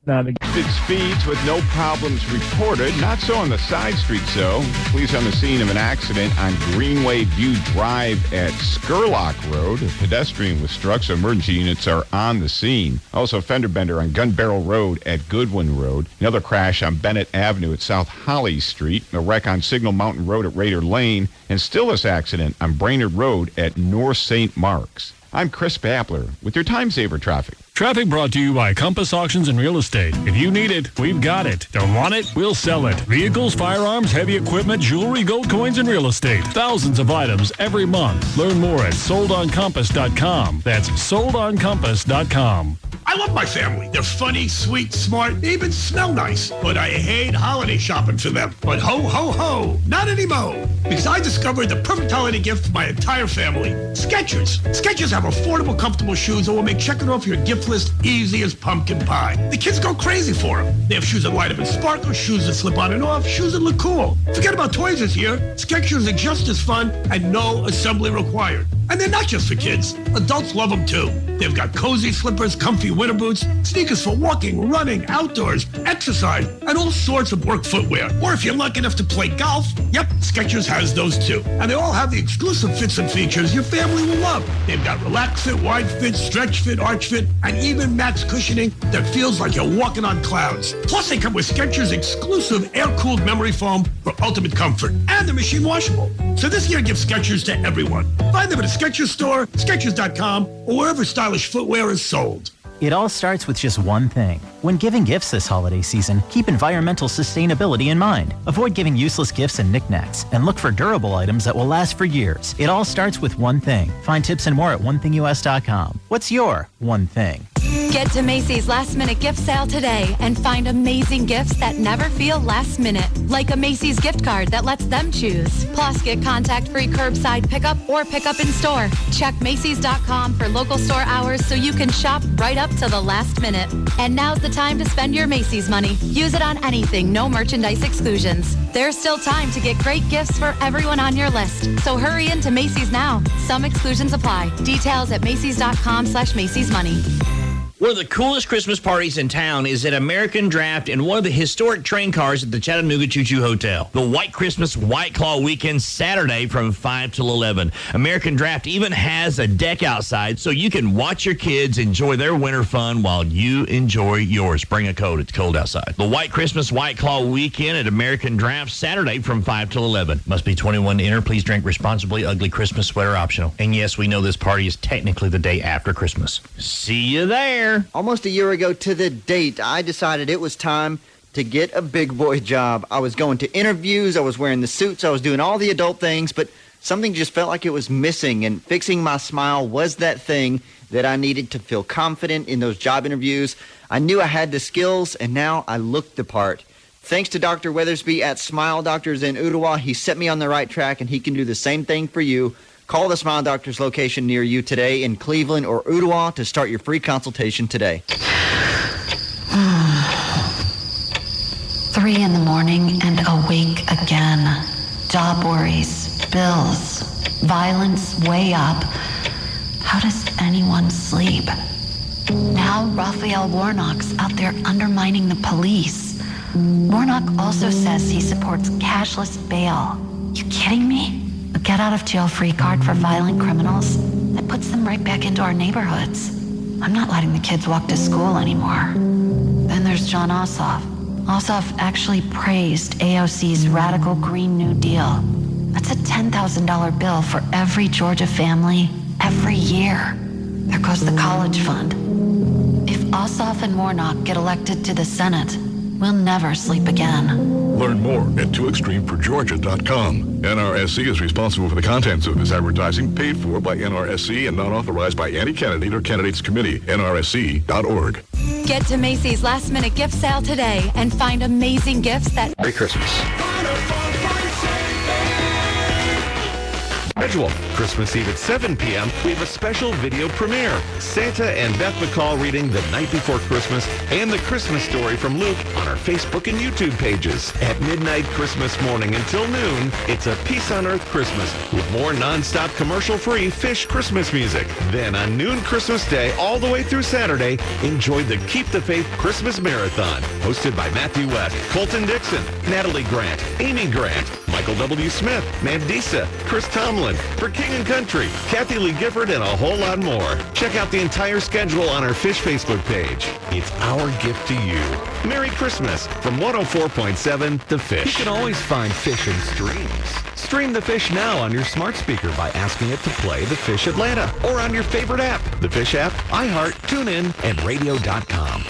Speeds with no problems reported. Not so on the side streets, though. Police on the scene of an accident on Greenway View Drive at Skurlock Road. A pedestrian was struck, so emergency units are on the scene. Also, fender bender on Gun Barrel Road at Goodwin Road. Another crash on Bennett Avenue at South Holly Street. A wreck on Signal Mountain Road at Raider Lane. And still this accident on Brainerd Road at North St. Mark's. I'm Chris Babbler with your Time Saver Traffic. Traffic brought to you by Compass Auctions and Real Estate. If you need it, we've got it. Don't want it? We'll sell it. Vehicles, firearms, heavy equipment, jewelry, gold coins, and real estate. Thousands of items every month. Learn more at soldoncompass.com. That's soldoncompass.com. I love my family. They're funny, sweet, smart. They even smell nice. But I hate holiday shopping for them. But ho, ho, ho, not anymore. Because I discovered the perfect holiday gift for my entire family. Skechers. Skechers have affordable, comfortable shoes that will make checking off your gift list easy as pumpkin pie. The kids go crazy for them. They have shoes that light up and sparkle, shoes that slip on and off, shoes that look cool. Forget about toys this year. Skechers are just as fun and no assembly required. And they're not just for kids. Adults love them too. They've got cozy slippers, comfy winter boots, sneakers for walking, running, outdoors, exercise, and all sorts of work footwear. Or if you're lucky enough to play golf, yep, Skechers has those too. And they all have the exclusive fits and features your family will love. They've got relax fit, wide fit, stretch fit, arch fit, and even max cushioning that feels like you're walking on clouds. Plus, they come with Skechers' exclusive air-cooled memory foam for ultimate comfort. And they're machine washable. So this year, give Skechers to everyone. Find them at a Skechers store, Skechers.com, or wherever stylish footwear is sold. It all starts with just one thing. When giving gifts this holiday season, keep environmental sustainability in mind. Avoid giving useless gifts and knickknacks, and look for durable items that will last for years. It all starts with one thing. Find tips and more at OneThingUS.com. What's your one thing? Get to Macy's last minute gift sale today and find amazing gifts that never feel last minute, like a Macy's gift card that lets them choose. Plus, get contact-free curbside pickup or pickup in store. Check Macy's.com for local store hours so you can shop right up to the last minute. And now's the time to spend your Macy's money. Use it on anything, no merchandise exclusions. There's still time to get great gifts for everyone on your list. So hurry into Macy's now. Some exclusions apply. Details at Macy's.com/Macy's Money. One of the coolest Christmas parties in town is at American Draft in one of the historic train cars at the Chattanooga Choo-Choo Hotel. The White Christmas White Claw Weekend Saturday from 5 till 11. American Draft even has a deck outside so you can watch your kids enjoy their winter fun while you enjoy yours. Bring a coat. It's cold outside. The White Christmas White Claw Weekend at American Draft Saturday from 5 till 11. Must be 21 to enter. Please drink responsibly. Ugly Christmas sweater optional. And yes, we know this party is technically the day after Christmas. See you there. Almost a year ago to the date, I decided it was time to get a big boy job. I was going to interviews, I was wearing the suits, I was doing all the adult things, but something just felt like it was missing, and fixing my smile was that thing that I needed to feel confident in those job interviews. I knew I had the skills, and now I looked the part. Thanks to Dr. Weathersby at Smile Doctors in Ottawa, he set me on the right track, and he can do the same thing for you. Call the Smile Doctors location near you today in Cleveland or Ottawa to start your free consultation today. 3 in the morning and awake again. Job worries, bills, violence way up. How does anyone sleep? Now Raphael Warnock's out there undermining the police. Warnock also says he supports cashless bail. You kidding me? A get-out-of-jail-free card for violent criminals that puts them right back into our neighborhoods. I'm not letting the kids walk to school anymore. Then there's John Ossoff. Ossoff actually praised AOC's radical Green New Deal. That's a $10,000 bill for every Georgia family every year. There goes the college fund. If Ossoff and Warnock get elected to the Senate, we'll never sleep again. Learn more at toextremeforgeorgia.com. NRSC is responsible for the contents of this advertising, paid for by NRSC and not authorized by any candidate or candidates committee. NRSC.org. Get to Macy's last minute gift sale today and find amazing gifts that... Merry Christmas. schedule. Christmas Eve at 7 p.m., we have a special video premiere. Santa and Beth McCall reading The Night Before Christmas and The Christmas Story from Luke on our Facebook and YouTube pages. At midnight Christmas morning until noon, it's a Peace on Earth Christmas with more non-stop commercial-free Fish Christmas music. Then on noon Christmas Day all the way through Saturday, enjoy the Keep the Faith Christmas Marathon, hosted by Matthew West, Colton Dixon, Natalie Grant, Amy Grant, Michael W. Smith, Mandisa, Chris Tomlin, for King and Country, Kathy Lee Gifford, and a whole lot more. Check out the entire schedule on our Fish Facebook page. It's our gift to you. Merry Christmas from 104.7 The Fish. You can always find Fish in streams. Stream The Fish now on your smart speaker by asking it to play The Fish Atlanta or on your favorite app, The Fish app, iHeart, TuneIn, and Radio.com.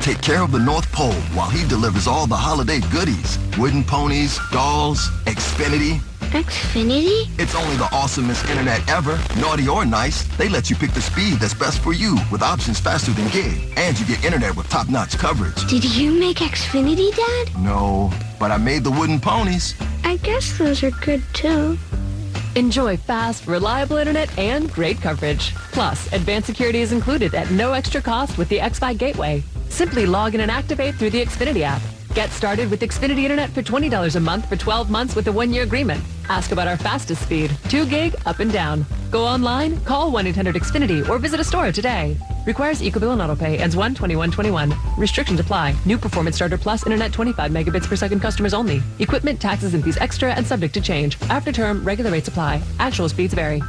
Take care of the North Pole while he delivers all the holiday goodies. Wooden ponies, dolls, Xfinity. Xfinity? It's only the awesomest internet ever. Naughty or nice, they let you pick the speed that's best for you with options faster than gig. And you get internet with top-notch coverage. Did you make Xfinity, Dad? No, but I made the wooden ponies. I guess those are good, too. Enjoy fast, reliable internet and great coverage. Plus, advanced security is included at no extra cost with the Xfi Gateway. Simply log in and activate through the Xfinity app. Get started with Xfinity Internet for $20 a month for 12 months with a 1-year agreement. Ask about our fastest speed, 2 gig, up and down. Go online, call 1-800-XFINITY, or visit a store today. Requires EcoBill and AutoPay. Ends 1/21/21. Restrictions apply. New Performance Starter Plus Internet 25 megabits per second customers only. Equipment, taxes, and fees extra and subject to change. After term, regular rates apply. Actual speeds vary.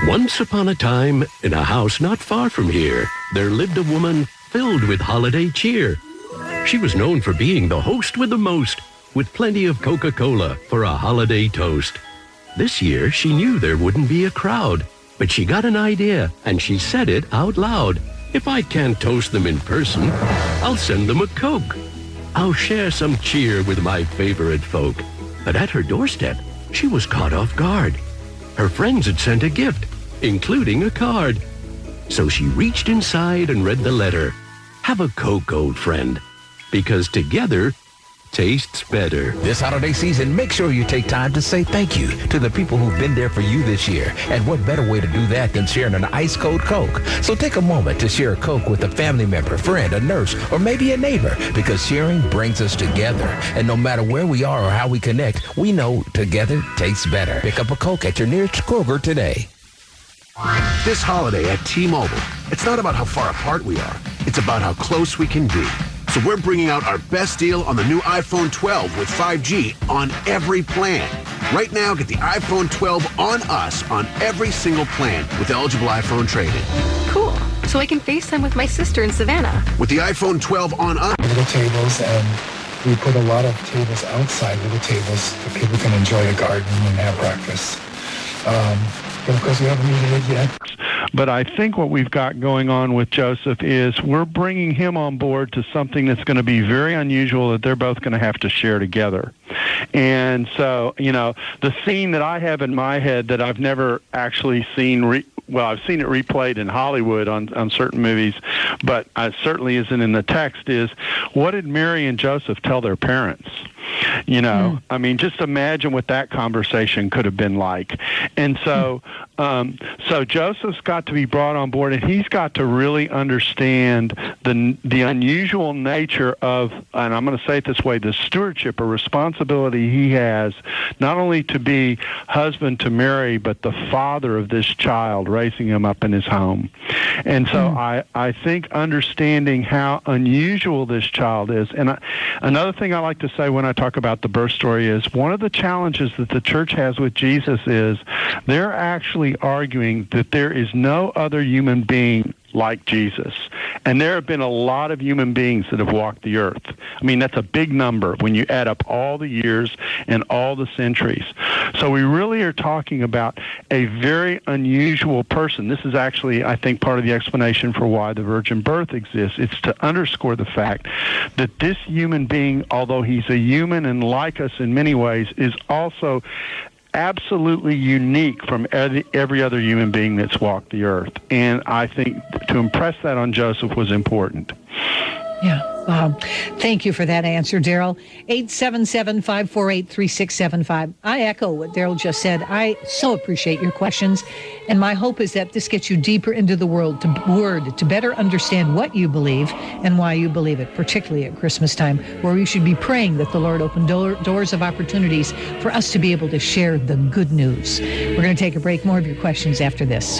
Once upon a time, in a house not far from here, there lived a woman filled with holiday cheer. She was known for being the host with the most, with plenty of Coca-Cola for a holiday toast. This year, she knew there wouldn't be a crowd, but she got an idea, and she said it out loud. If I can't toast them in person, I'll send them a Coke. I'll share some cheer with my favorite folk. But at her doorstep, she was caught off guard. Her friends had sent a gift, including a card. So she reached inside and read the letter. Have a Coke, old friend, because together tastes better. This holiday season, make sure you take time to say thank you to the people who've been there for you this year. And what better way to do that than sharing an ice-cold Coke? So take a moment to share a Coke with a family member, friend, a nurse, or maybe a neighbor, because sharing brings us together. And no matter where we are or how we connect, we know together tastes better. Pick up a Coke at your nearest Kroger today. This holiday at T-Mobile, it's not about how far apart we are. It's about how close we can be. So we're bringing out our best deal on the new iPhone 12 with 5G on every plan. Right now, get the iPhone 12 on us on every single plan with eligible iPhone trade-in. Cool. So I can FaceTime with my sister in Savannah. With the iPhone 12 on us. Little tables, and we put a lot of tables outside, little tables so people can enjoy the garden and have breakfast. But of course, we haven't needed it yet. But I think what we've got going on with Joseph is we're bringing him on board to something that's going to be very unusual that they're both going to have to share together. And so, you know, the scene that I have in my head that I've never actually seen, I've seen it replayed in Hollywood on certain movies, but it certainly isn't in the text, is what did Mary and Joseph tell their parents? You know, I mean, just imagine what that conversation could have been like. And so, so Joseph's got to be brought on board, and he's got to really understand the unusual nature of, and I'm going to say it this way, the stewardship or responsibility he has, not only to be husband to Mary, but the father of this child, raising him up in his home. And so I think understanding how unusual this child is, and another thing I like to say when I talk about the birth story is one of the challenges that the church has with Jesus is they're actually arguing that there is no other human being like Jesus. And there have been a lot of human beings that have walked the earth. I mean, that's a big number when you add up all the years and all the centuries. So we really are talking about a very unusual person. This is actually, I think, part of the explanation for why the virgin birth exists. It's to underscore the fact that this human being, although he's a human and like us in many ways, is also absolutely unique from every other human being that's walked the earth. And I think to impress that on Joseph was important. Yeah. Thank you for that answer, Daryl. 877-548-3675. I echo what Daryl just said. I so appreciate your questions, and my hope is that this gets you deeper into the word to better understand what you believe and why you believe it, particularly at Christmas time, where we should be praying that the Lord open doors of opportunities for us to be able to share the good news. We're going to take a break. More of your questions after this.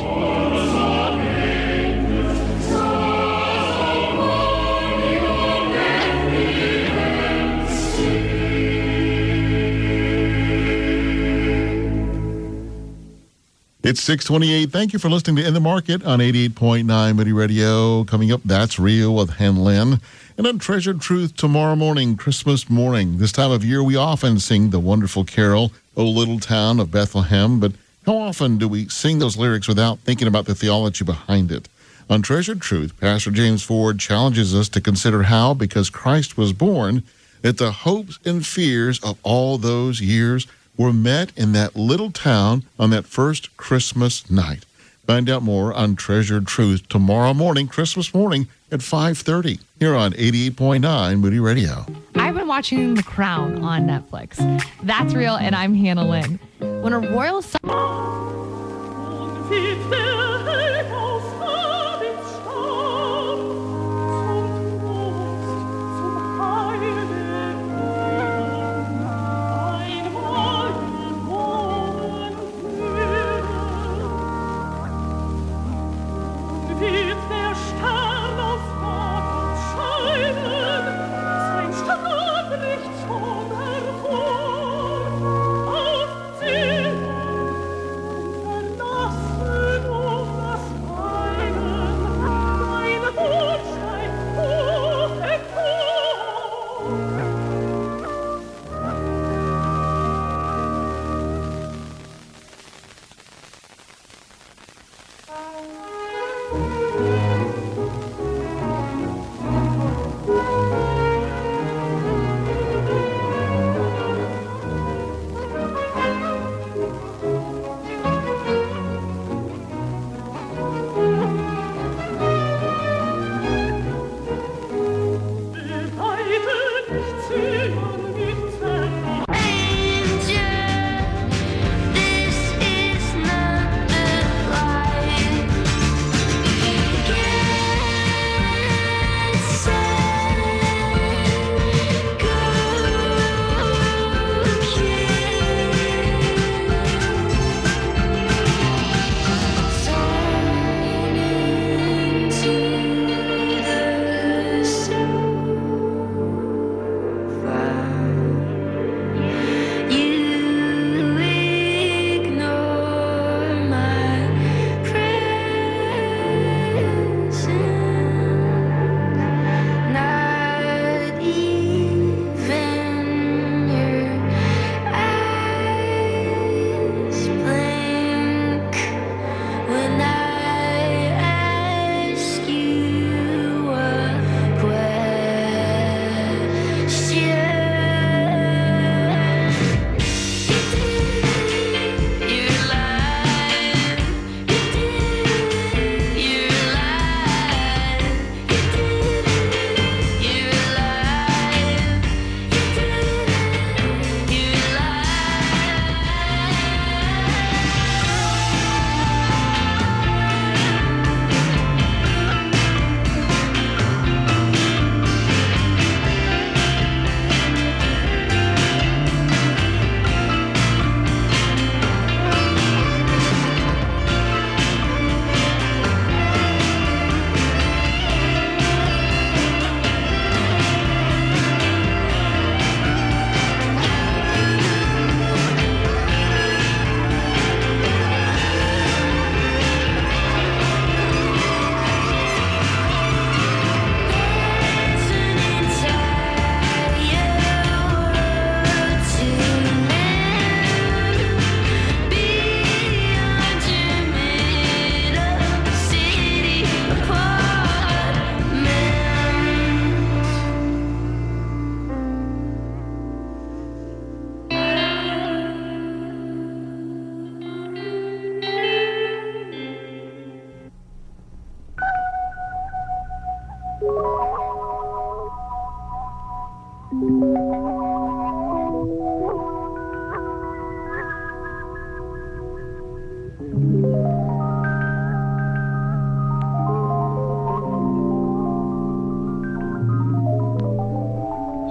It's 6:28. Thank you for listening to In the Market on 88.9 Moody Radio. Coming up, That's Real with Hen Lin. And Untreasured Truth tomorrow morning, Christmas morning. This time of year, we often sing the wonderful carol, O Little Town of Bethlehem. But how often do we sing those lyrics without thinking about the theology behind it? Untreasured Truth, Pastor James Ford challenges us to consider how, because Christ was born, that the hopes and fears of all those years were met in that little town on that first Christmas night. Find out more on Treasured Truth tomorrow morning, Christmas morning at 5:30 here on 88.9 Moody Radio. I've been watching The Crown on Netflix. That's real, and I'm Hannah Lynn. When a royal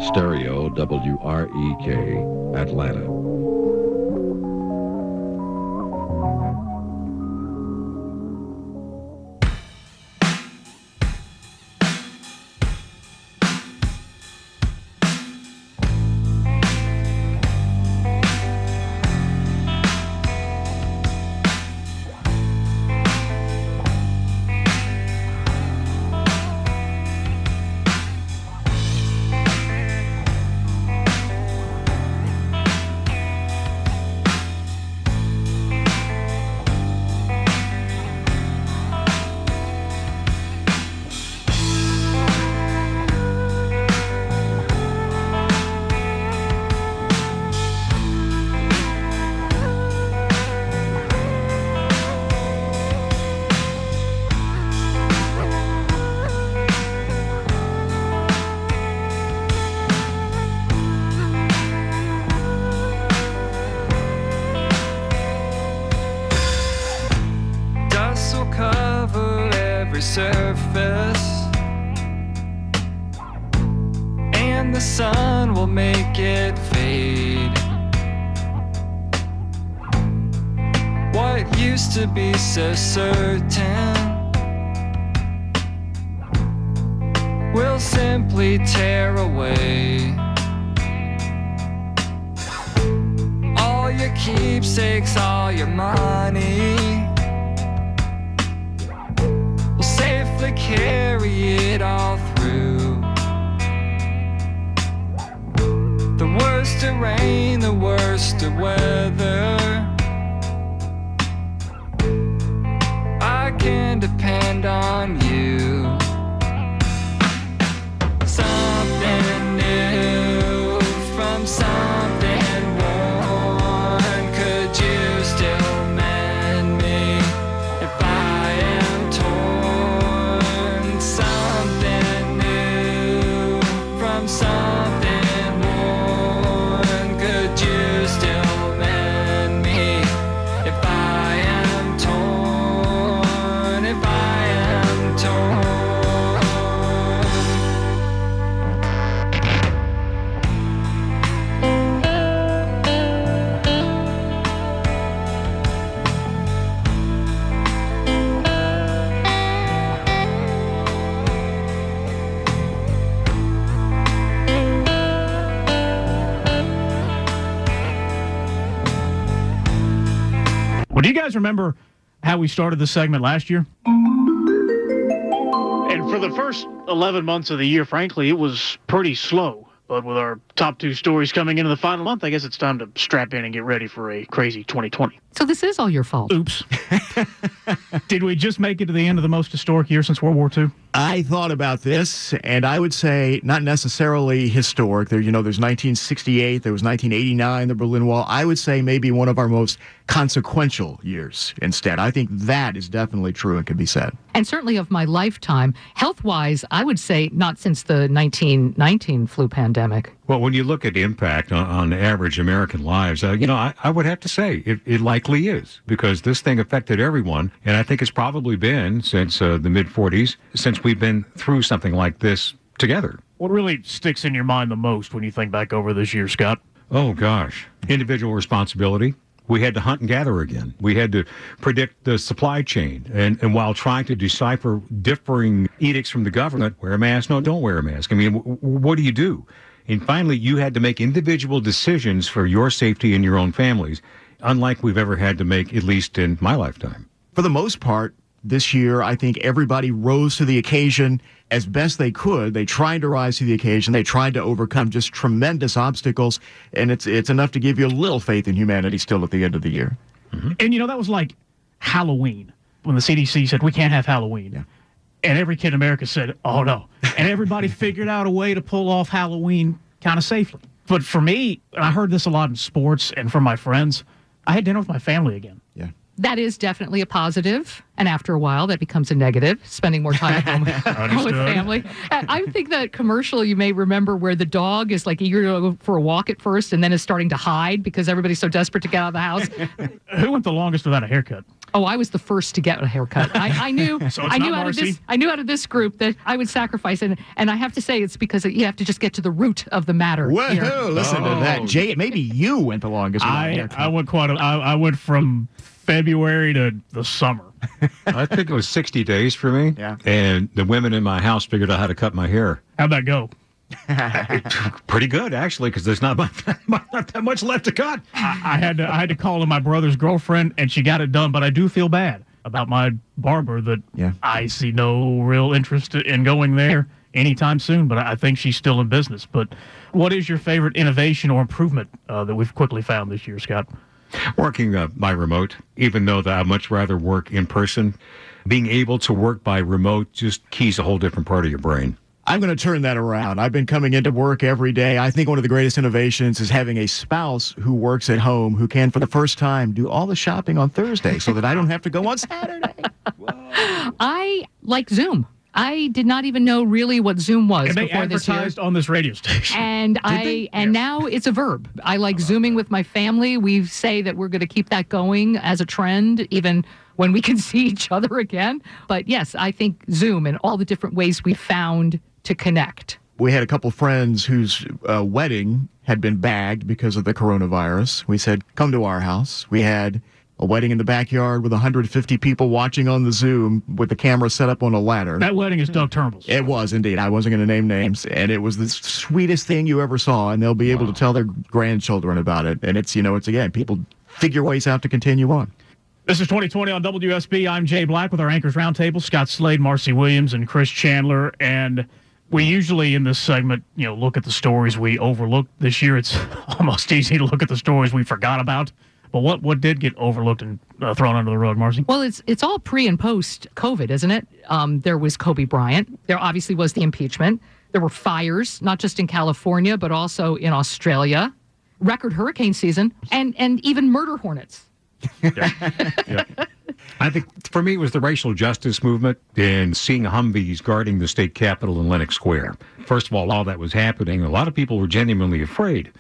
Stereo WREK, Atlanta. Surface, and the sun will make it fade. What used to be so certain will simply tear away. All your keepsakes, all your money, safely carry it all through. The worst of rain, the worst of weather, I can depend on you. Something new from something worn. Could you still mend me if I am torn? Something new from something worn. Could you still mend me if I am torn? If I am torn. Well, do you guys remember how we started this segment last year? And for the first 11 months of the year, frankly, it was pretty slow. But with our top two stories coming into the final month, I guess it's time to strap in and get ready for a crazy 2020. So this is all your fault. Oops. Did we just make it to the end of the most historic year since World War II? I thought about this, and I would say not necessarily historic. There's 1968, there was 1989, the Berlin Wall. I would say maybe one of our most consequential years instead. I think that is definitely true and can be said. And certainly of my lifetime, health-wise, I would say not since the 1919 flu pandemic. Well, when you look at the impact on average American lives, I would have to say it likely is, because this thing affected everyone. And I think it's probably been since the mid-40s, since we've been through something like this together. What really sticks in your mind the most when you think back over this year, Scott? Oh, gosh. Individual responsibility. We had to hunt and gather again. We had to predict the supply chain. And while trying to decipher differing edicts from the government, wear a mask, no, don't wear a mask. I mean, what do you do? And finally, you had to make individual decisions for your safety and your own families, unlike we've ever had to make, at least in my lifetime. For the most part, this year, I think everybody rose to the occasion as best they could. They tried to rise to the occasion. They tried to overcome just tremendous obstacles, and it's enough to give you a little faith in humanity still at the end of the year. Mm-hmm. And, that was like Halloween, when the CDC said we can't have Halloween. Yeah. And every kid in America said, oh, no. And everybody figured out a way to pull off Halloween kind of safely. But for me, and I heard this a lot in sports and from my friends, I had dinner with my family again. Yeah. That is definitely a positive, and after a while, that becomes a negative, spending more time at home with family. I think that commercial you may remember where the dog is like eager to go for a walk at first and then is starting to hide because everybody's so desperate to get out of the house. Who went the longest without a haircut? Oh, I was the first to get a haircut. I knew out of this group that I would sacrifice, and I have to say it's because you have to just get to the root of the matter. Whoa, listen to that. Jay, maybe you went the longest without a haircut. I went I went from February to the summer. I think it was 60 days for me. Yeah. And the women in my house figured out how to cut my hair. How'd that go? Pretty good, actually, because there's not that much left to cut. I had to call in my brother's girlfriend, and she got it done. But I do feel bad about my barber that I see no real interest in going there anytime soon. But I think she's still in business. But what is your favorite innovation or improvement that we've quickly found this year, Scott? Working by remote, even though that I'd much rather work in person. Being able to work by remote just keys a whole different part of your brain. I'm going to turn that around. I've been coming into work every day. I think one of the greatest innovations is having a spouse who works at home who can, for the first time, do all the shopping on Thursday so that I don't have to go on Saturday. I like Zoom. I did not even know really what Zoom was and they before this year. advertised on this radio station. And now it's a verb. I like Zooming with my family. We say that we're going to keep that going as a trend, even when we can see each other again. But yes, I think Zoom and all the different ways we found to connect. We had a couple friends whose wedding had been bagged because of the coronavirus. We said, come to our house. We had a wedding in the backyard with 150 people watching on the Zoom with the camera set up on a ladder. That wedding is Doug Turnbull's. It was indeed. I wasn't going to name names. And it was the sweetest thing you ever saw. And they'll be able to tell their grandchildren about it. And it's, it's again, people figure ways out to continue on. This is 2020 on WSB. I'm Jay Black with our Anchors Roundtable, Scott Slade, Marcy Williams, and Chris Chandler. And we usually in this segment, look at the stories we overlooked. This year, it's almost easy to look at the stories we forgot about. But what did get overlooked and thrown under the rug, Marcy? Well, it's all pre and post COVID, isn't it? There was Kobe Bryant. There obviously was the impeachment. There were fires, not just in California, but also in Australia. Record hurricane season, and even murder hornets. Yeah. I think for me it was the racial justice movement and seeing Humvees guarding the state capitol in Lenox Square. First of all that was happening, a lot of people were genuinely afraid.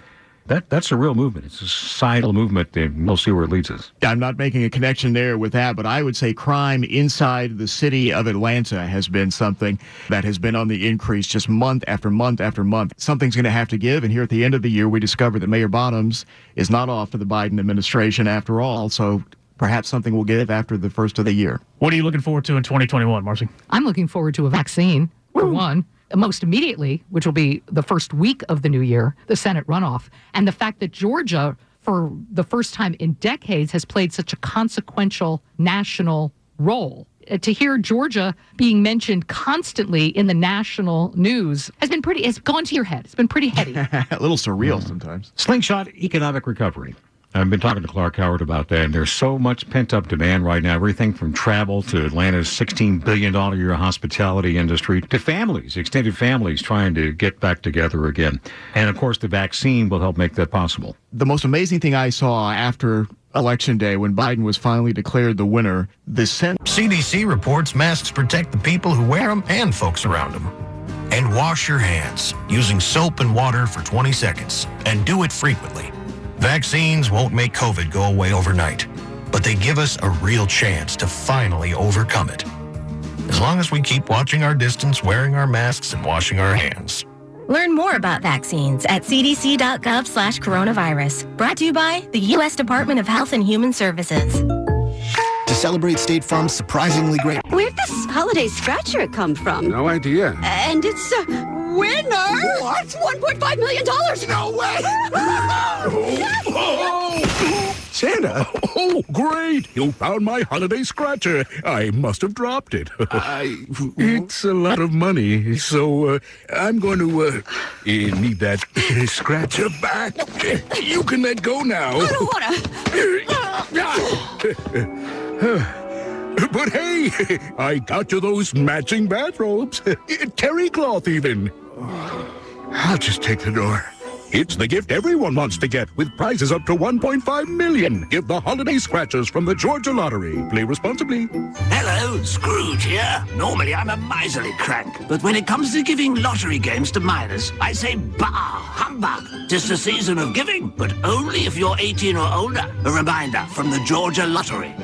That's a real movement. It's a societal movement, and we'll see where it leads us. I'm not making a connection there with that, but I would say crime inside the city of Atlanta has been something that has been on the increase just month after month after month. Something's going to have to give, and here at the end of the year, we discovered that Mayor Bottoms is not off to the Biden administration after all, so perhaps something will give after the first of the year. What are you looking forward to in 2021, Marcy? I'm looking forward to a vaccine, for one. Most immediately, which will be the first week of the new year, the Senate runoff. And the fact that Georgia, for the first time in decades, has played such a consequential national role. To hear Georgia being mentioned constantly in the national news has gone to your head. It's been pretty heady. A little surreal sometimes. Slingshot economic recovery. I've been talking to Clark Howard about that, and there's so much pent-up demand right now, everything from travel to Atlanta's $16 billion a year hospitality industry to families, extended families trying to get back together again. And, of course, the vaccine will help make that possible. The most amazing thing I saw after Election Day, when Biden was finally declared the winner, CDC reports masks protect the people who wear them and folks around them. And wash your hands using soap and water for 20 seconds, and do it frequently. Vaccines won't make COVID go away overnight, but they give us a real chance to finally overcome it. As long as we keep watching our distance, wearing our masks, and washing our hands. Learn more about vaccines at cdc.gov/coronavirus. Brought to you by the U.S. Department of Health and Human Services. To celebrate State Farm's surprisingly great... Where'd this holiday scratcher come from? No idea. And it's a winner! What? $1.5 million! No way! Santa! Oh, great! You found my holiday scratcher. I must have dropped it. It's a lot of money, so I'm going to need that scratcher back. You can let go now. I don't wanna. But hey, I got you those matching bathrobes. Terry cloth even. I'll just take the door. It's the gift everyone wants to get, with prizes up to $1.5 million. Give the holiday scratchers from the Georgia Lottery. Play responsibly. Hello, Scrooge here. Normally I'm a miserly crank, but when it comes to giving lottery games to minors, I say bah, humbug. 'Tis the season of giving, but only if you're 18 or older. A reminder from the Georgia Lottery.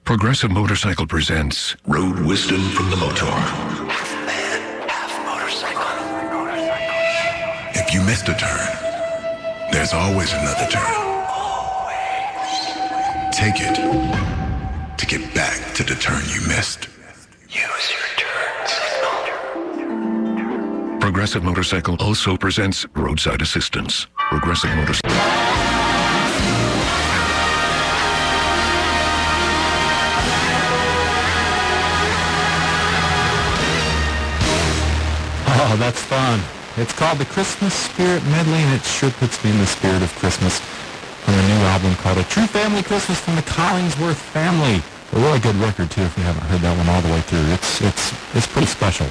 Progressive Motorcycle presents Road Wisdom from the Motor. If you missed a turn, there's always another turn. Take it to get back to the turn you missed. Use your turn signal. Progressive Motorcycle also presents Roadside Assistance. Progressive Motorcycle. Oh, that's fun. It's called the Christmas Spirit Medley, and it sure puts me in the spirit of Christmas. From a new album called A True Family Christmas from the Collingsworth Family. A really good record, too, if you haven't heard that one all the way through. It's pretty special.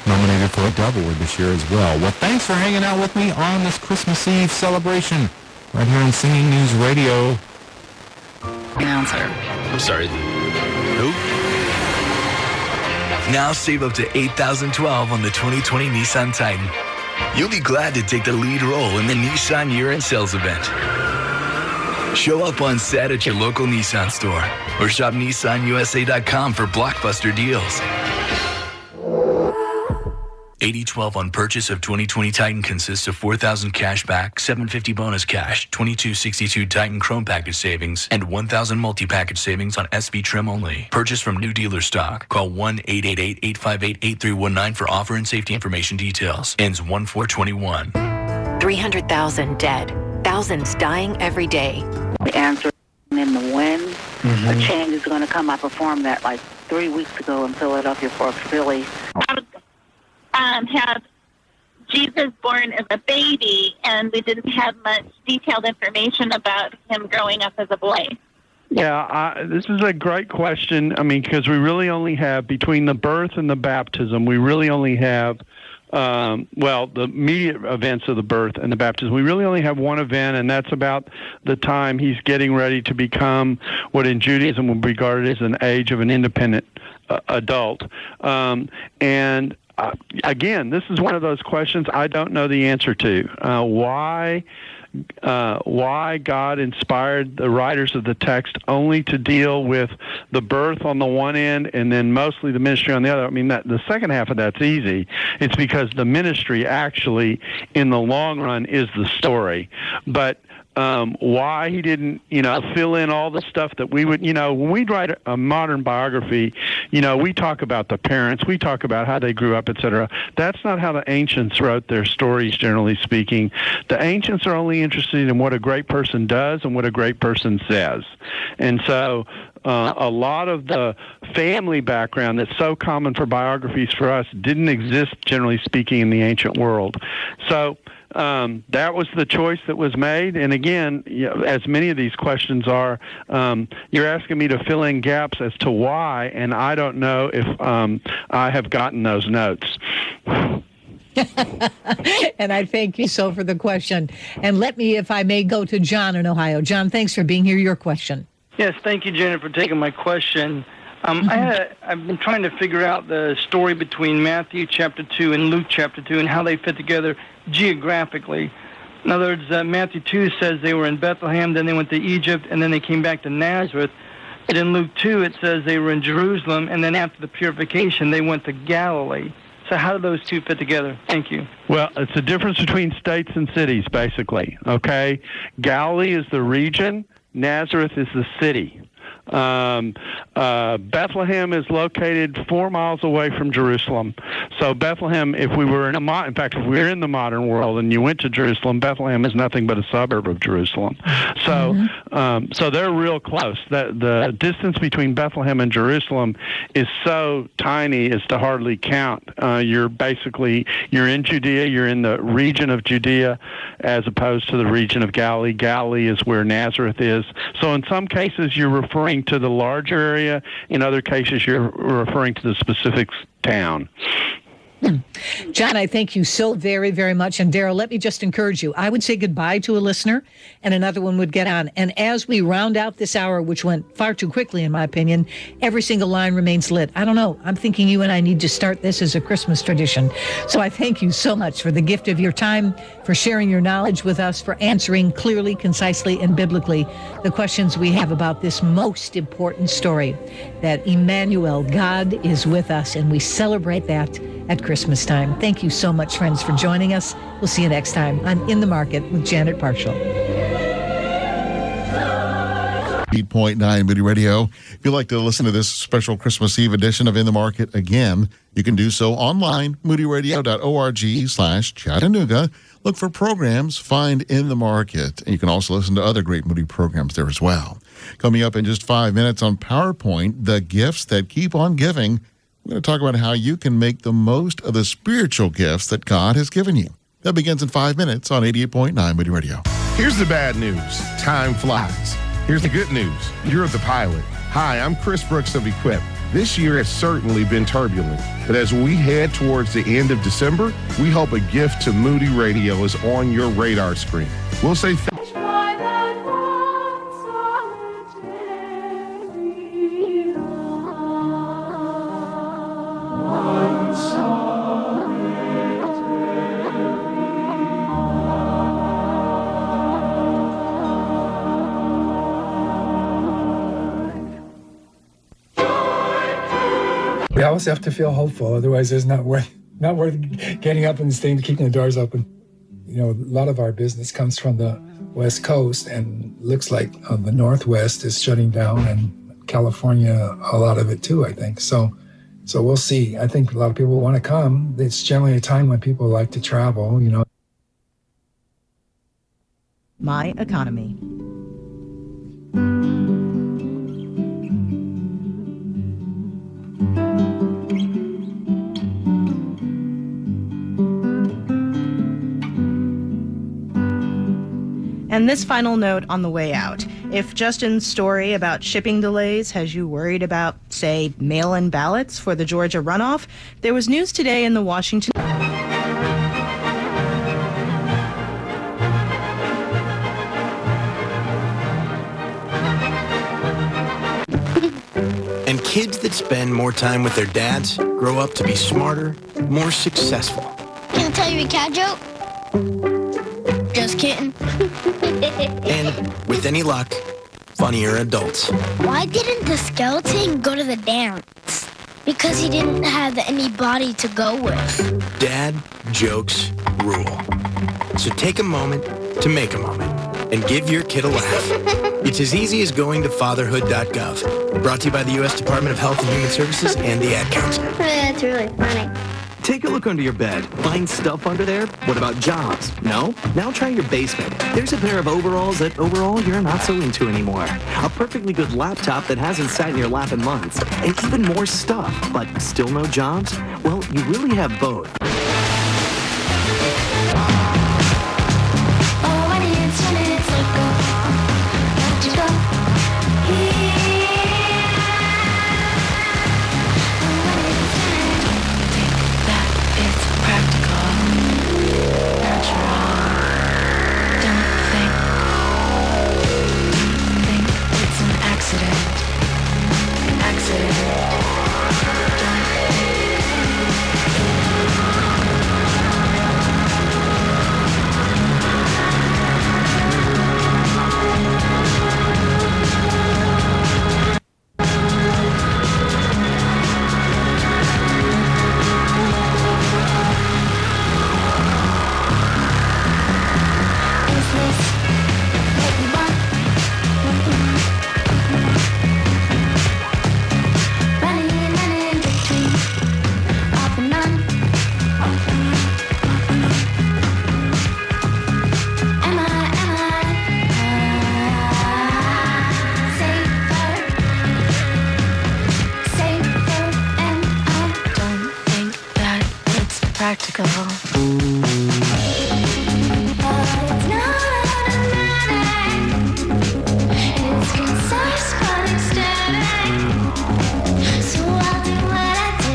Nominated for a Dove Award this year as well. Well, thanks for hanging out with me on this Christmas Eve celebration right here on Singing News Radio. Announcer. I'm sorry. Who? Now save up to $8,012 on the 2020 Nissan Titan. You'll be glad to take the lead role in the Nissan Year-End Sales event. Show up on set at your local Nissan store or shop NissanUSA.com for blockbuster deals. 80/12 on purchase of 2020 Titan consists of $4,000 cash back, $750 bonus cash, $2262 Titan Chrome package savings, and $1,000 multi-package savings on SB trim only. Purchase from new dealer stock. Call 1-888-858-8319 for offer and safety information details. Ends 1/4/21. 300,000 dead. Thousands dying every day. The answer in the wind. A change is going to come. I performed that like 3 weeks ago in Philadelphia for Philly. Have Jesus born as a baby, and we didn't have much detailed information about him growing up as a boy. Yeah, this is a great question. I mean, because we really only have, between the birth and the baptism, we really only have, the immediate events of the birth and the baptism. We really only have one event, and that's about the time he's getting ready to become what in Judaism would be regarded as an age of an independent adult. Again, this is one of those questions I don't know the answer to. Why God inspired the writers of the text only to deal with the birth on the one end and then mostly the ministry on the other. I mean, that the second half of that's easy. It's because the ministry actually, in the long run, is the story. But why he didn't, fill in all the stuff that we would, when we write a modern biography, we talk about the parents, we talk about how they grew up, etc. That's not how the ancients wrote their stories, generally speaking. The ancients are only interested in what a great person does and what a great person says. And so a lot of the family background that's so common for biographies for us didn't exist, generally speaking, in the ancient world. So that was the choice that was made. And again, as many of these questions are, you're asking me to fill in gaps as to why, and I don't know if I have gotten those notes. And I thank you so for the question. And let me, if I may, go to John in Ohio. John, thanks for being here. Your question. Yes, thank you, Janet, for taking my question. I've been trying to figure out the story between Matthew chapter 2 and Luke chapter 2 and how they fit together geographically. In other words, Matthew 2 says they were in Bethlehem, then they went to Egypt, and then they came back to Nazareth. But in Luke 2, it says they were in Jerusalem, and then after the purification, they went to Galilee. So how do those two fit together? Thank you. Well, it's a difference between states and cities, basically, okay? Galilee is the region. Nazareth is the city. Bethlehem is located 4 miles away from Jerusalem. So Bethlehem, if we were in fact, if we were in the modern world and you went to Jerusalem, Bethlehem is nothing but a suburb of Jerusalem. So, so they're real close. The distance between Bethlehem and Jerusalem is so tiny as to hardly count. You're in Judea, you're in the region of Judea, as opposed to the region of Galilee. Galilee is where Nazareth is. So in some cases, you're referring to the larger area. In other cases, you're referring to the specific town. John, I thank you so very, very much. And Daryl, let me just encourage you. I would say goodbye to a listener and another one would get on. And as we round out this hour, which went far too quickly, in my opinion, every single line remains lit. I don't know. I'm thinking you and I need to start this as a Christmas tradition. So I thank you so much for the gift of your time, for sharing your knowledge with us, for answering clearly, concisely, and biblically the questions we have about this most important story, that Emmanuel, God is with us, and we celebrate that at Christmas time. Thank you so much, friends, for joining us. We'll see you next time on In the Market with Janet Parshall. 8.9 Moody Radio. If you'd like to listen to this special Christmas Eve edition of In the Market again, you can do so online, moodyradio.org/Chattanooga. Look for programs, find In the Market. And you can also listen to other great Moody programs there as well. Coming up in just 5 minutes on PowerPoint, the gifts that keep on giving. We're going to talk about how you can make the most of the spiritual gifts that God has given you. That begins in 5 minutes on 88.9 Moody Radio. Here's the bad news. Time flies. Here's the good news. You're the pilot. Hi, I'm Chris Brooks of Equip. This year has certainly been turbulent, but as we head towards the end of December, we hope a gift to Moody Radio is on your radar screen. We'll say We always have to feel hopeful, otherwise it's not worth getting up and staying, keeping the doors open. You know, a lot of our business comes from the West Coast, and looks like the Northwest is shutting down, and California, a lot of it too, I think. So we'll see. I think a lot of people want to come. It's generally a time when people like to travel, you know. My economy. And this final note on the way out. If Justin's story about shipping delays has you worried about, say, mail-in ballots for the Georgia runoff, there was news today in the Washington... And kids that spend more time with their dads grow up to be smarter, more successful. Can I tell you a cat joke? Just kidding. And with any luck, funnier adults. Why didn't the skeleton go to the dance? Because he didn't have anybody to go with. Dad jokes rule. So take a moment to make a moment and give your kid a laugh. It's as easy as going to fatherhood.gov. Brought to you by the U.S. Department of Health and Human Services and the Ad Council. That's really funny. Take a look under your bed. Find stuff under there? What about jobs? No? Now try your basement. There's a pair of overalls that overall you're not so into anymore. A perfectly good laptop that hasn't sat in your lap in months. And even more stuff, but still no jobs? Well, you really have both. So I'll do what I do.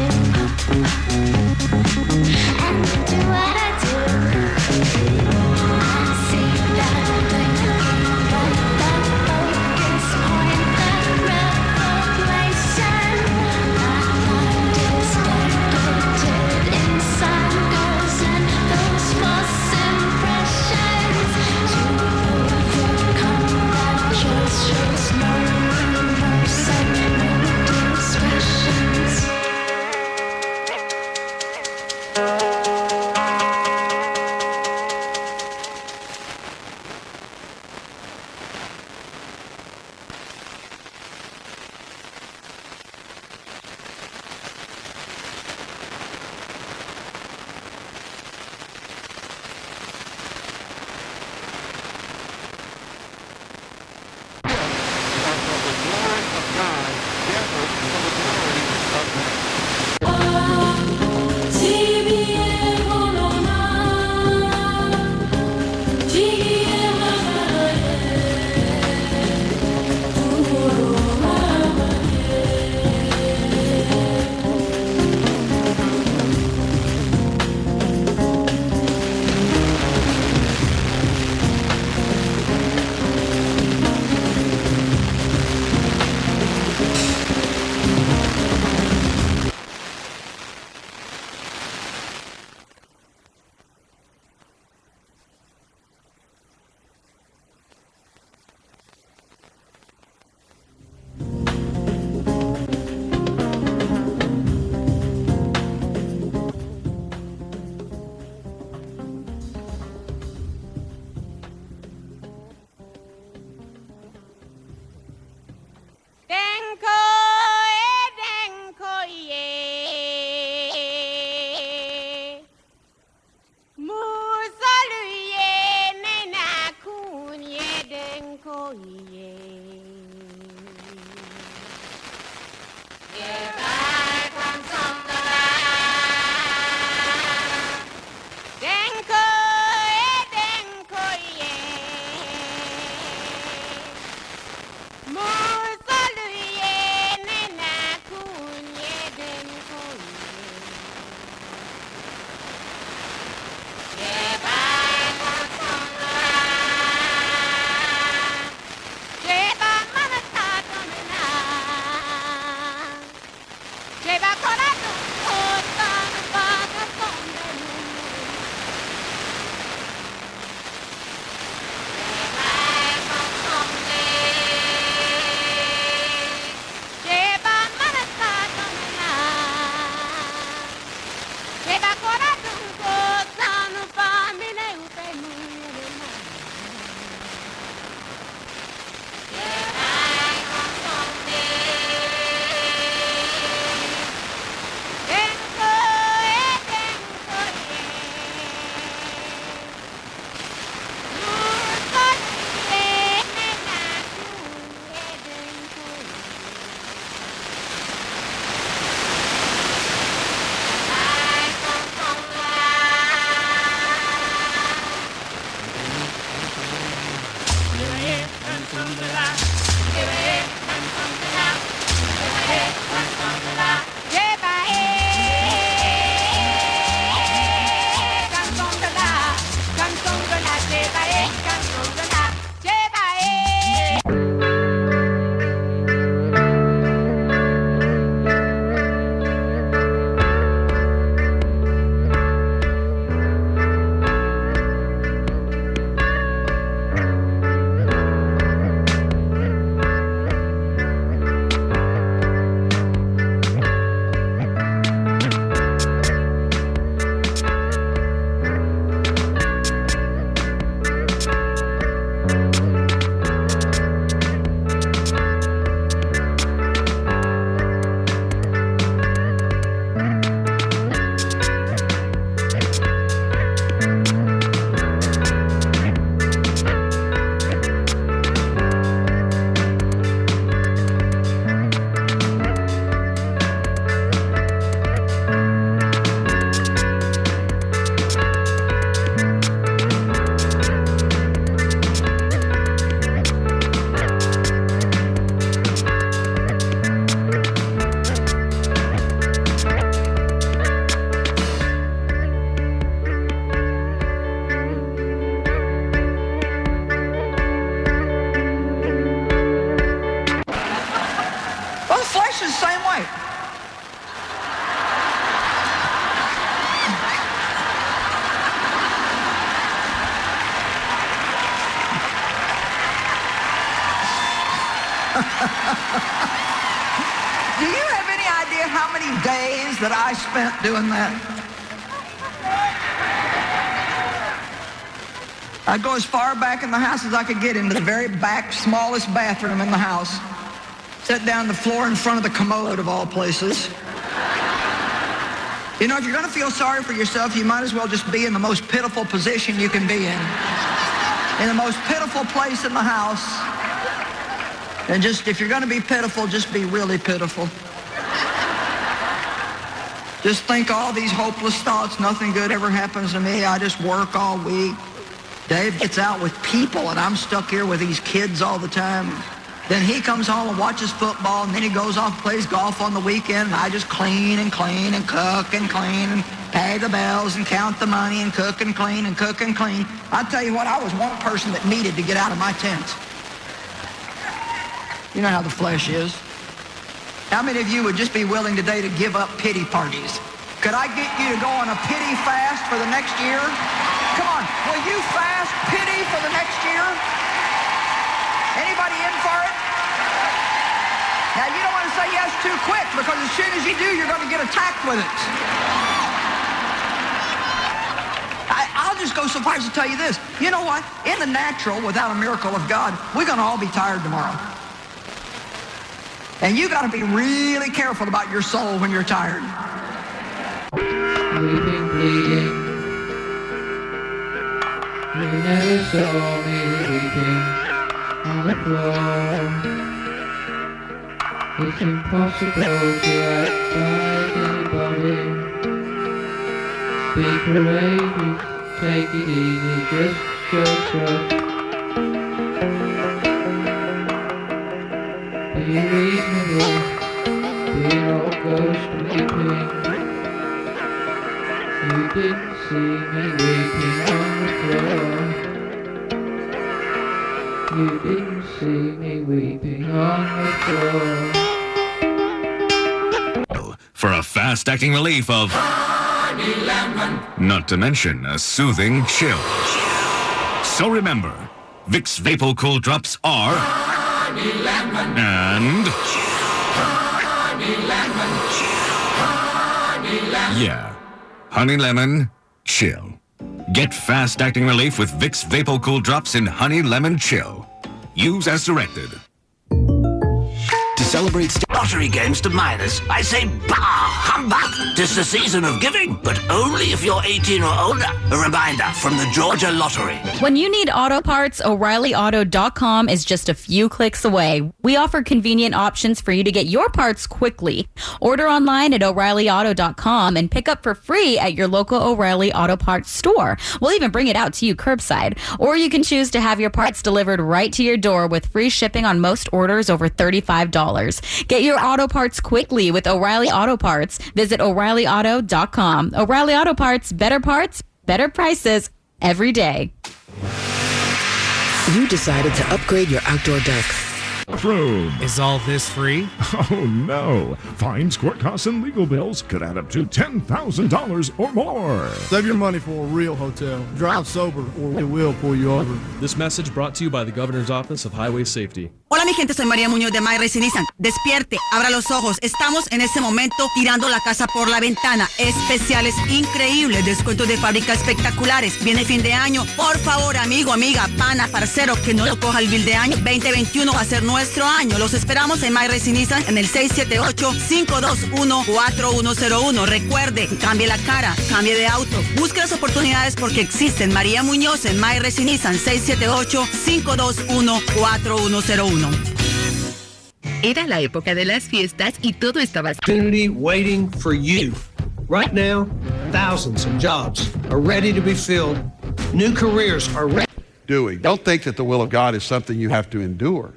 days that I spent doing that. I'd go as far back in the house as I could get, into the very back, smallest bathroom in the house. Sit down on the floor in front of the commode, of all places. You know, if you're going to feel sorry for yourself, you might as well just be in the most pitiful position you can be in the most pitiful place in the house. And just, if you're going to be pitiful, just be really pitiful. Just think all these hopeless thoughts, nothing good ever happens to me, I just work all week. Dave gets out with people, and I'm stuck here with these kids all the time. Then he comes home and watches football, and then he goes off and plays golf on the weekend, and I just clean and clean and cook and clean and pay the bills and count the money and cook and clean and cook and clean. I tell you what, I was one person that needed to get out of my tent. You know how the flesh is. How many of you would just be willing today to give up pity parties? Could I get you to go on a pity fast for the next year? Come on, will you fast pity for the next year? Anybody in for it? Now, you don't want to say yes too quick, because as soon as you do, you're going to get attacked with it. I'll just go so far as to tell you this. You know what? In the natural, without a miracle of God, we're going to all be tired tomorrow. And you got to be really careful about your soul when you're tired. Weeping, bleeding. You never saw me weeping on the floor. It's impossible to act like anybody. Be courageous, take it easy, just show trust. Be reasonable, be an old ghost weeping. You didn't see me weeping on the floor. You didn't see me weeping on the floor. For a fast-acting relief of honey lemon, not to mention a soothing chill. So remember, Vicks Vapor Cool Drops are honey lemon and honey lemon. Honey lemon. Yeah. Honey Lemon Chill. Get fast-acting relief with Vicks Vapor Cool Drops in Honey Lemon Chill. Use as directed. To celebrate lottery games to minors, I say bah, humbug. 'Tis the season of giving, but only if you're 18 or older. A reminder from the Georgia Lottery. When you need auto parts, O'ReillyAuto.com is just a few clicks away. We offer convenient options for you to get your parts quickly. Order online at O'ReillyAuto.com and pick up for free at your local O'Reilly Auto Parts store. We'll even bring it out to you curbside. Or you can choose to have your parts delivered right to your door with free shipping on most orders over $35. Get your auto parts quickly with O'Reilly Auto Parts. Visit O'ReillyAuto.com. O'Reilly Auto Parts, better prices every day. You decided to upgrade your outdoor deck. Room. Is all this free? Oh no. Fines, court costs, and legal bills could add up to $10,000 or more. Save your money for a real hotel. Drive sober or we will pull you over. This message brought to you by the Governor's Office of Highway Safety. Hola mi gente, soy María Muñoz de My Racing Nissan. Despierte, abra los ojos. Estamos en ese momento tirando la casa por la ventana. Especiales increíbles, descuentos de fábrica espectaculares. Viene fin de año. Por favor, amigo, amiga, pana, parcero, que no lo coja el bill de año. 2021 va a ser nuestro año. Los esperamos en My Racing Nissan en el 678-521-4101. Recuerde, cambie la cara, cambie de auto. Busque las oportunidades porque existen. María Muñoz en My Racing Nissan 678-521-4101. Era la época de las fiestas y todo estaba opportunity waiting for you. Right now, thousands of jobs are ready to be filled. New careers are ready. Don't think that the will of God is something you have to endure.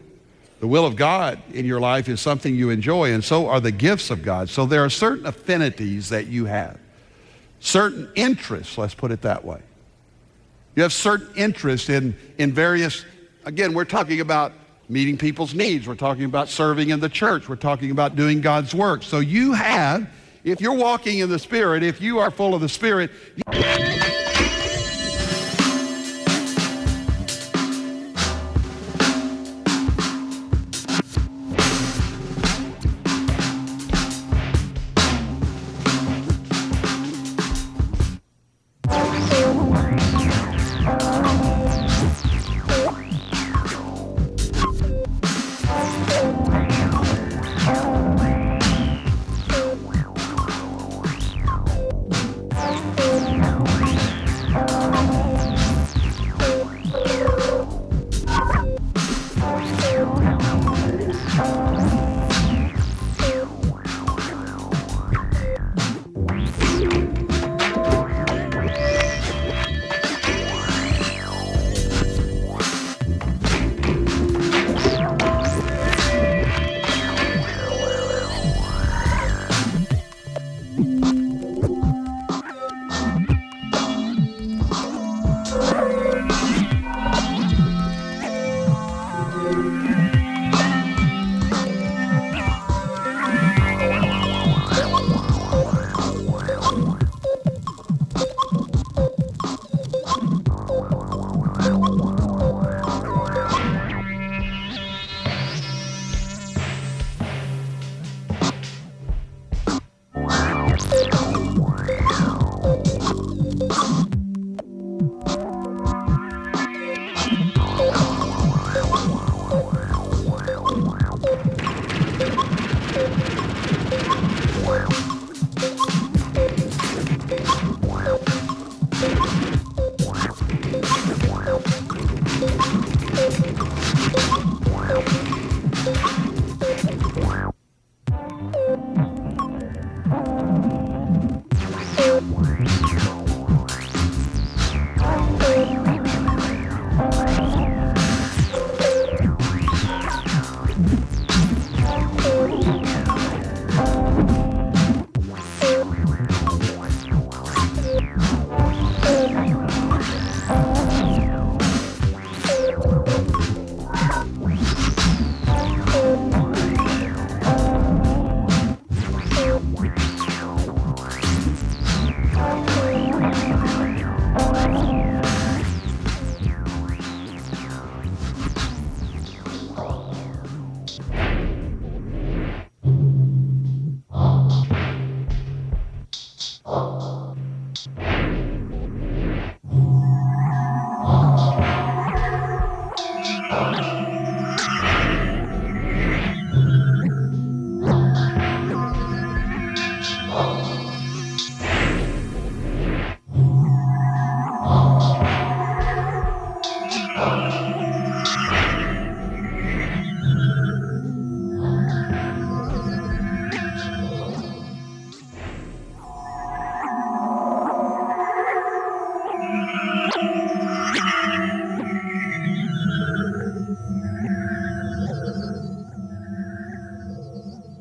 The will of God in your life is something you enjoy, and so are the gifts of God. So there are certain affinities that you have, certain interests, let's put it that way. You have certain interests in various, again, we're talking about meeting people's needs. We're talking about serving in the church. We're talking about doing God's work. So you have, if you're walking in the Spirit, if you are full of the Spirit,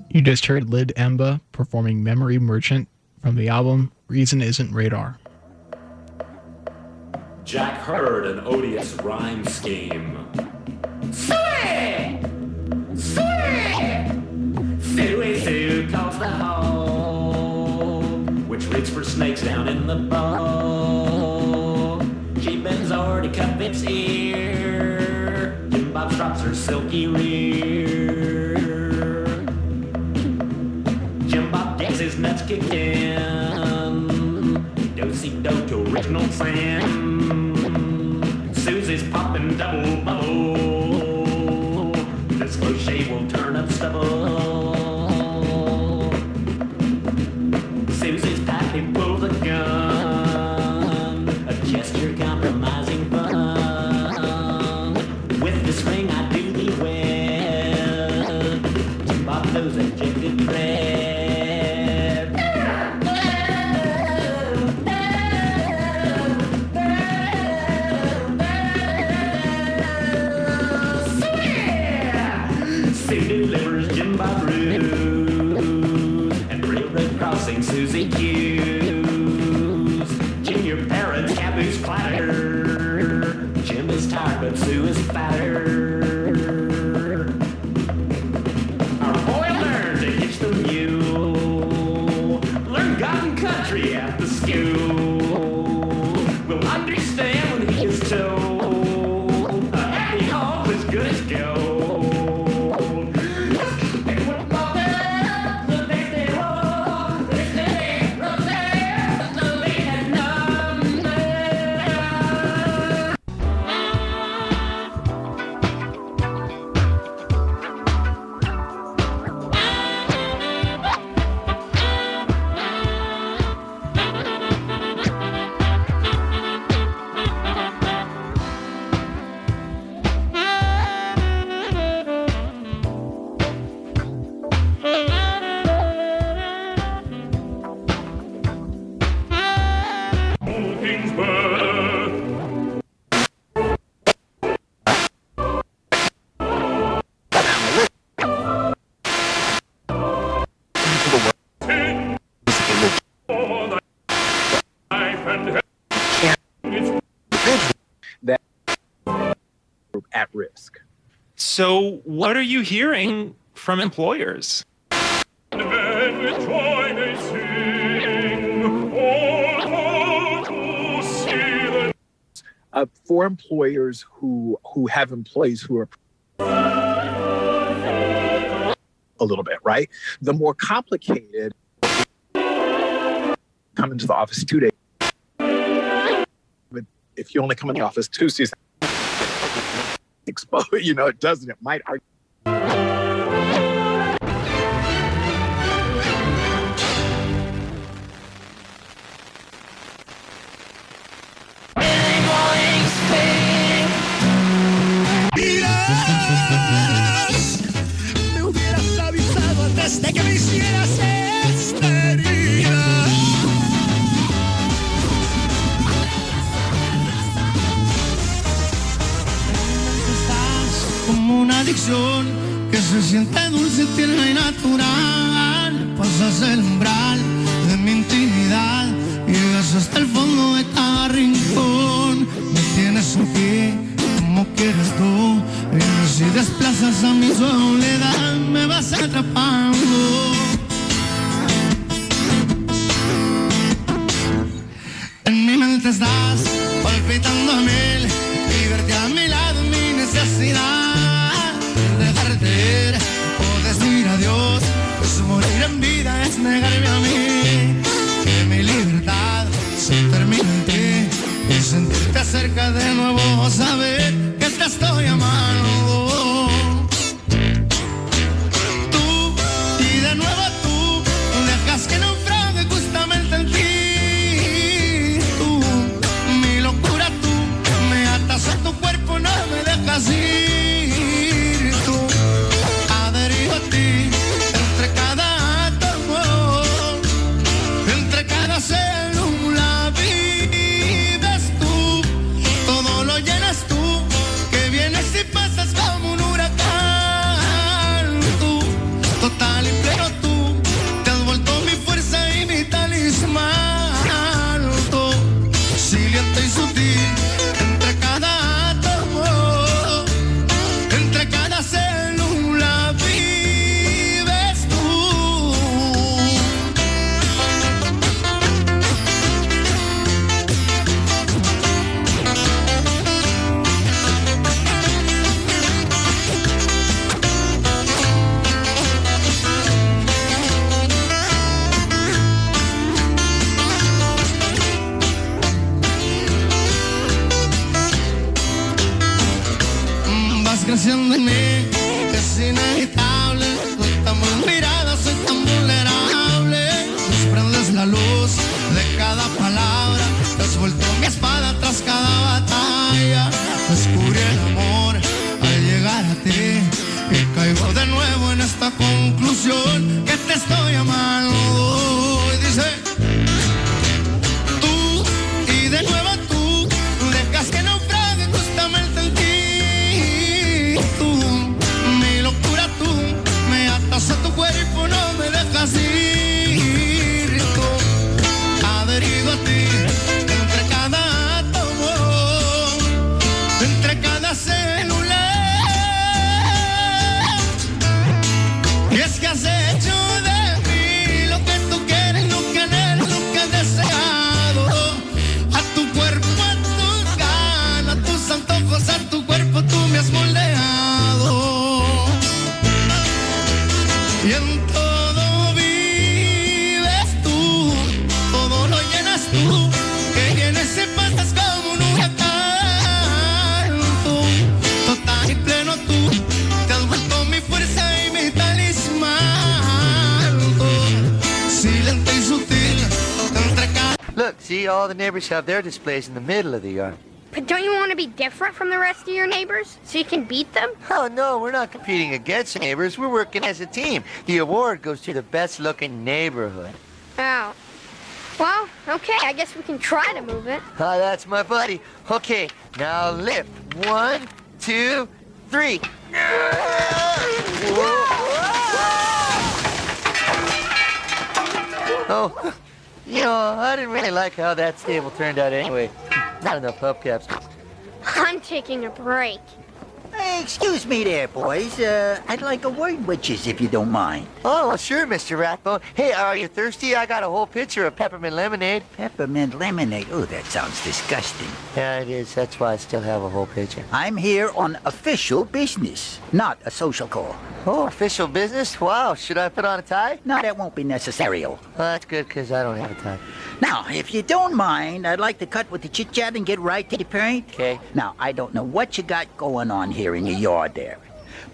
You just heard Lid Emba performing Memory Merchant from the album Reason Isn't Radar. Jack heard an odious rhyme scheme. Sue! Sue calls the hole, Which reads for snakes down in the bowl. She bends over to cup its ear. Jim Bob drops her silky rear. Jim Bob gets his nuts kicked in. Do-si-do to original Sam. Susie's popping double bubble. This close shave will turn up stubble. Susie's pappy pulls a gun. A gesture compromising fun. With this ring I do thee wed. Jim Bob knows ejected thread. Sue delivers Jim Bob Ruse and railroad crossing Susie Hughes. Junior parents caboose clatter. Jim is tired but Sue is fatter. Our boy learned to hitch the mule. Learn God and country at the school. Will understand when he is told. A happy home is good as gold. That group at risk. So, what are you hearing from employers? For employers who have employees who are a little bit, right? The more complicated, come into the office 2 days. But if you only come in the office Tuesdays, exposed, it doesn't. It might argue. Me hubieras avisado antes de que me hicieras esta herida. Estás como una adicción que se siente dulce, tierna y natural. Pasas el umbral de mi intimidad, llegas hasta el fondo de cada rincón. Me tienes aquí como quieres tú, vienes y desplazas a mi soledad, me vas atrapando. En mi mente estás palpitando a mil y verte a mi lado mi necesidad de dejarte ir o decir adiós, pues morir en vida es negarme a mí, que mi libertad diciendo en mí que es inevitable. Soy tan mal mirada, soy tan vulnerable. Desprendes la luz de cada palabra. Te has vuelto mi espada tras cada batalla. Descubrí el amor al llegar a ti. Y caigo de nuevo en esta conclusión que te estoy amando. Y dice, tú, y de nuevo tú, dejas que naufrague justamente en ti. Tú, mi locura tú, me atas a tu cuerpo, no me dejas ir. Tú, adherido a ti, entre cada átomo, entre cada célula. Y es que has hecho de mí lo que tú quieres, lo que anhelas, lo que has deseado. A tu cuerpo, a tus ganas, a tus antojos, a tu cuerpo tú me has moldeado. Y en todo vives tú, todo lo llenas tú, que vienes y pasas como un huracán. Tú, total y pleno tú, te has vuelto mi fuerza y mi talismán. Tú, silente y sutil, entre cada... Look, see, all the neighbors have their displays in the middle of the yard. But don't you want to be different from the rest of your neighbors so you can beat them? Oh, no, we're not competing against neighbors. We're working as a team. The award goes to the best-looking neighborhood. Oh. Well, okay, I guess we can try to move it. Oh, that's my buddy. Okay, now lift. 1, 2, 3. Oh, you know, I didn't really like how that stable turned out anyway. Not enough hubcaps. I'm taking a break. Hey, excuse me there, boys. I'd like a word with you, if you don't mind. Oh, well, sure, Mr. Rathbone. Hey, are you thirsty? I got a whole pitcher of peppermint lemonade. Peppermint lemonade? Oh, that sounds disgusting. Yeah, it is. That's why I still have a whole pitcher. I'm here on official business, not a social call. Oh, official business? Wow, should I put on a tie? No, that won't be necessary. Well, that's good, because I don't have a tie. Now, if you don't mind, I'd like to cut with the chit-chat and get right to the point. Okay. Now, I don't know what you got going on here in your yard there,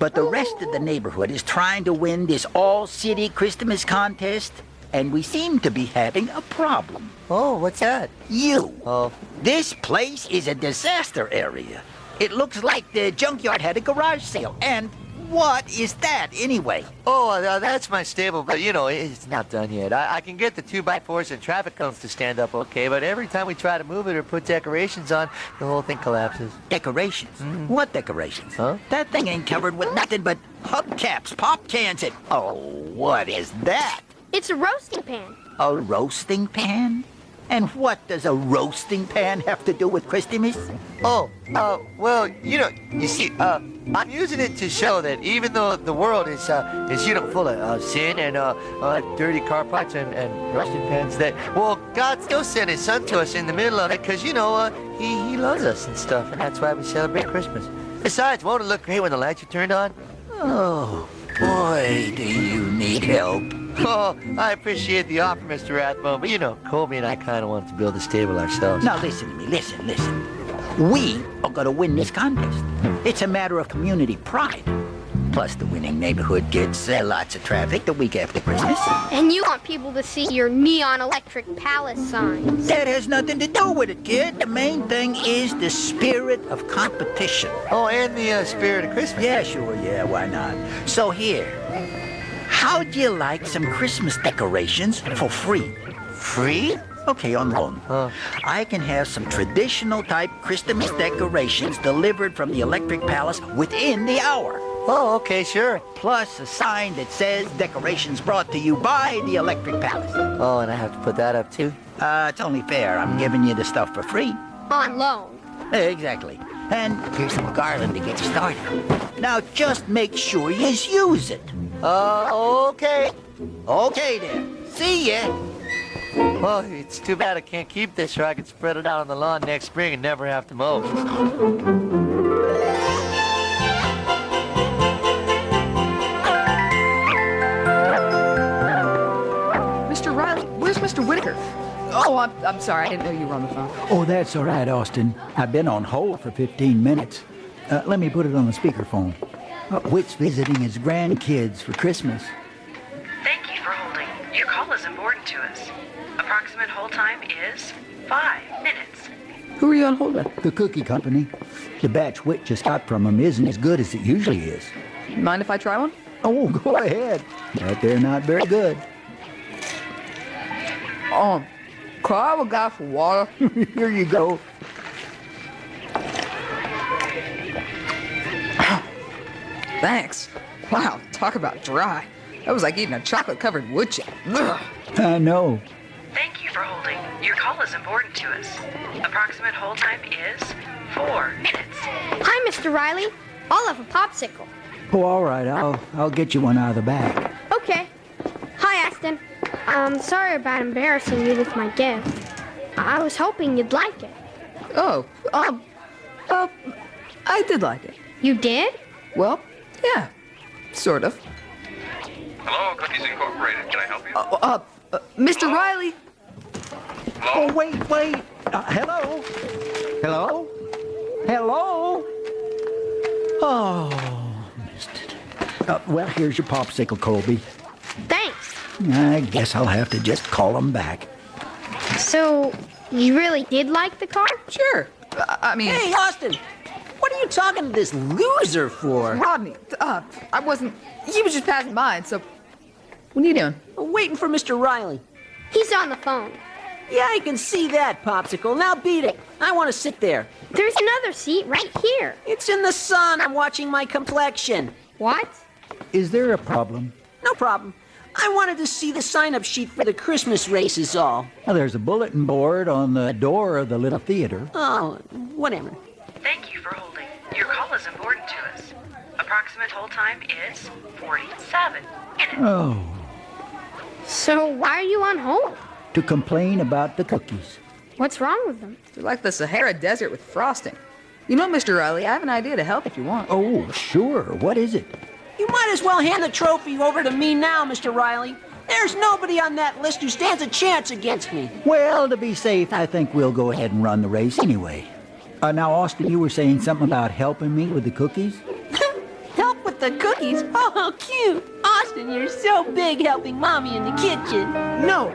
but the rest of the neighborhood is trying to win this all-city Christmas contest, and we seem to be having a problem. Oh, what's that? You. Oh. This place is a disaster area. It looks like the junkyard had a garage sale, and what is that, anyway? Oh, that's my stable, but, you know, it's not done yet. I can get the 2x4s and traffic cones to stand up okay, but every time we try to move it or put decorations on, the whole thing collapses. Decorations? Mm. What decorations? Huh? That thing ain't covered with nothing but hubcaps, pop cans, and... Oh, what is that? It's a roasting pan. A roasting pan? And what does a roasting pan have to do with Christmas? Oh, well, you see, I'm using it to show that even though the world is full of sin and dirty car parts and roasting pans, that, well, God still sent His Son to us in the middle of it because, He loves us and stuff, and that's why we celebrate Christmas. Besides, won't it look great when the lights are turned on? Oh, boy, do you need help. Oh, I appreciate the offer, Mr. Rathbone, but Colby and I kind of wanted to build a stable ourselves. Now listen to me, listen. We are going to win this contest. It's a matter of community pride. Plus, the winning neighborhood gets lots of traffic the week after Christmas. And you want people to see your neon electric palace signs. That has nothing to do with it, kid. The main thing is the spirit of competition. Oh, and the spirit of Christmas. Yeah, sure, yeah, why not? So here, how'd you like some Christmas decorations for free? Free? Okay, on loan. I can have some traditional type Christmas decorations delivered from the Electric Palace within the hour. Oh, okay, sure. Plus a sign that says decorations brought to you by the Electric Palace. Oh, and I have to put that up too? It's only fair. I'm giving you the stuff for free. On loan. Exactly. And here's some garland to get you started. Now just make sure you use it. Okay. Okay then. See ya. Well, it's too bad I can't keep this or I could spread it out on the lawn next spring and never have to mow. Mr. Riley, where's Mr. Whitaker? Oh, I'm sorry. I didn't know you were on the phone. Oh, that's all right, Austin. I've been on hold for 15 minutes. Let me put it on the speakerphone. Whit's visiting his grandkids for Christmas. Thank you for holding. Your call is important to us. Approximate hold time is 5 minutes. Who are you on hold with? The cookie company. The batch Whit just got from them isn't as good as it usually is. Mind if I try one? Oh, go ahead. But they're not very good. Can I have a glass of water? Here you go. Thanks. Wow, talk about dry. That was like eating a chocolate-covered wood chip. I know. Thank you for holding. Your call is important to us. Approximate hold time is 4 minutes. Hi, Mr. Riley. I'll have a popsicle. Oh, all right. I'll get you one out of the bag. Okay. Hi, Aston. Sorry about embarrassing you with my gift. I was hoping you'd like it. Oh, I did like it. You did? Well, yeah, sort of. Hello, Cookies Incorporated. Can I help you? Mr. Riley. Oh, wait. Hello? Hello? Hello? Oh, missed it. Well, here's your popsicle, Colby. Thanks. I guess I'll have to just call them back. So, you really did like the car? Sure. I mean... Hey, Austin! What are you talking to this loser for? Rodney, I wasn't... He was just passing by, so... What are you doing? Waiting for Mr. Riley. He's on the phone. Yeah, I can see that, Popsicle. Now beat it. I want to sit there. There's another seat right here. It's in the sun. I'm watching my complexion. What? Is there a problem? No problem. I wanted to see the sign-up sheet for the Christmas race is all. Well, there's a bulletin board on the door of the little theater. Oh, whatever. Thank you for holding. Your call is important to us. Approximate hold time is 47 minutes. Oh. So why are you on hold? To complain about the cookies. What's wrong with them? They're like the Sahara Desert with frosting. You know, Mr. Riley, I have an idea to help if you want. Oh, sure. What is it? You might as well hand the trophy over to me now, Mr. Riley. There's nobody on that list who stands a chance against me. Well, to be safe, I think we'll go ahead and run the race anyway. Now, Austin, you were saying something about helping me with the cookies? Help with the cookies? Oh, how cute. Austin, you're so big helping Mommy in the kitchen. No,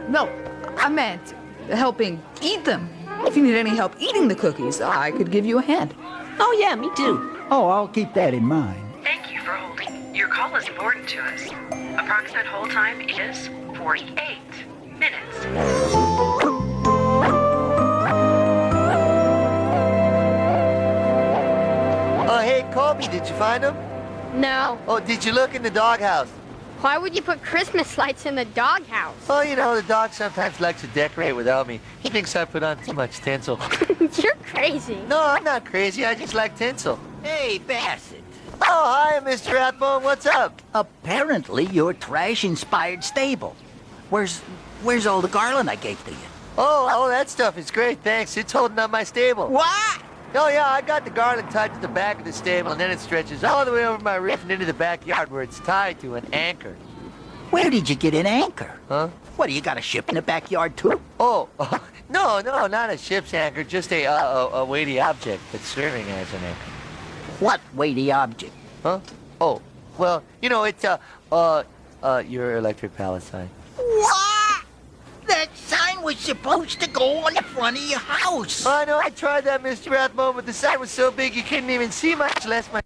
I meant helping eat them. If you need any help eating the cookies, I could give you a hand. Oh, yeah, me too. Oh, I'll keep that in mind. Thank you for holding. Your call is important to us. Approximate hold time is 48 minutes. Oh, hey, Colby, did you find him? No. Oh, did you look in the doghouse? Why would you put Christmas lights in the doghouse? Oh, you know, the dog sometimes likes to decorate without me. He thinks I put on too much tinsel. You're crazy. No, I'm not crazy. I just like tinsel. Hey, Bassett. Oh, hi, Mr. Rathbone. What's up? Apparently, your trash-inspired stable. Where's all the garland I gave to you? Oh, that stuff is great, thanks. It's holding up my stable. What? Oh, yeah, I got the garland tied to the back of the stable, and then it stretches all the way over my roof and into the backyard where it's tied to an anchor. Where did you get an anchor? Huh? What, do you got a ship in the backyard, too? Oh, no, not a ship's anchor, just a weighty object that's serving as an anchor. What weighty object? Huh? Oh, well, you know, it's, your electric pallet sign. What? That sign was supposed to go on the front of your house. I know, I tried that, Mr. Rathbone, but the sign was so big you couldn't even see, much less my